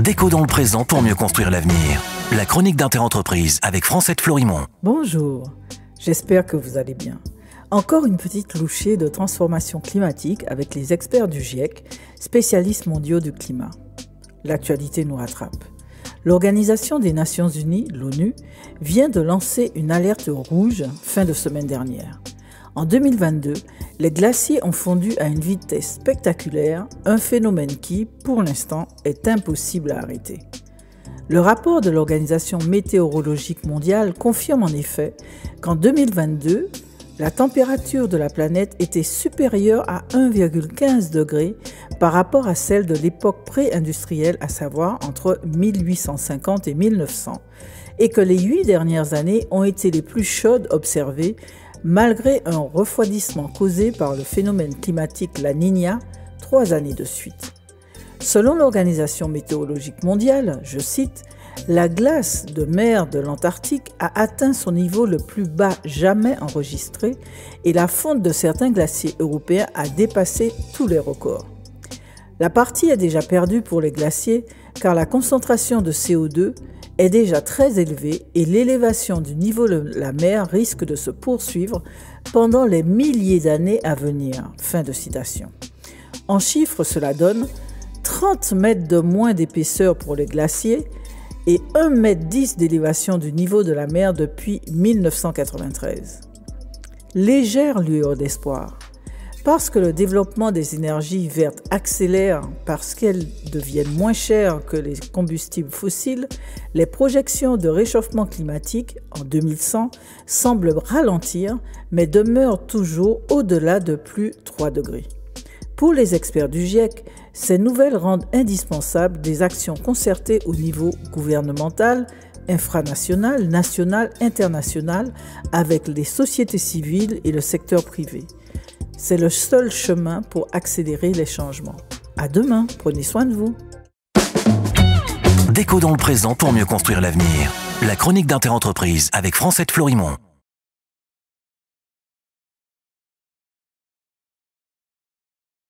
Déco dans le présent pour mieux construire l'avenir. La chronique d'Interentreprise avec Francette Florimond. Bonjour, j'espère que vous allez bien. Encore une petite louchée de transformation climatique avec les experts du GIEC, spécialistes mondiaux du climat. L'actualité nous rattrape. L'Organisation des Nations Unies, l'ONU, vient de lancer une alerte rouge fin de semaine dernière. En 2022, les glaciers ont fondu à une vitesse spectaculaire, un phénomène qui, pour l'instant, est impossible à arrêter. Le rapport de l'Organisation météorologique mondiale confirme en effet qu'en 2022, la température de la planète était supérieure à 1,15 degré par rapport à celle de l'époque pré-industrielle, à savoir entre 1850 et 1900, et que les 8 dernières années ont été les plus chaudes observées malgré un refroidissement causé par le phénomène climatique La Niña 3 années de suite. Selon l'Organisation météorologique mondiale, je cite, « La glace de mer de l'Antarctique a atteint son niveau le plus bas jamais enregistré et la fonte de certains glaciers européens a dépassé tous les records. La partie est déjà perdue pour les glaciers car la concentration de CO2 est déjà très élevée et l'élévation du niveau de la mer risque de se poursuivre pendant les milliers d'années à venir. » Fin de citation. En chiffres, cela donne 30 mètres de moins d'épaisseur pour les glaciers et 1,10 m d'élévation du niveau de la mer depuis 1993. Légère lueur d'espoir. Parce que le développement des énergies vertes accélère parce qu'elles deviennent moins chères que les combustibles fossiles, les projections de réchauffement climatique en 2100 semblent ralentir, mais demeurent toujours au-delà de plus 3 degrés. Pour les experts du GIEC, ces nouvelles rendent indispensables des actions concertées au niveau gouvernemental, infranational, national, international, avec les sociétés civiles et le secteur privé. C'est le seul chemin pour accélérer les changements. À demain, prenez soin de vous. Déco dans le présent pour mieux construire l'avenir. La chronique d'Interentreprise avec Francette Florimond.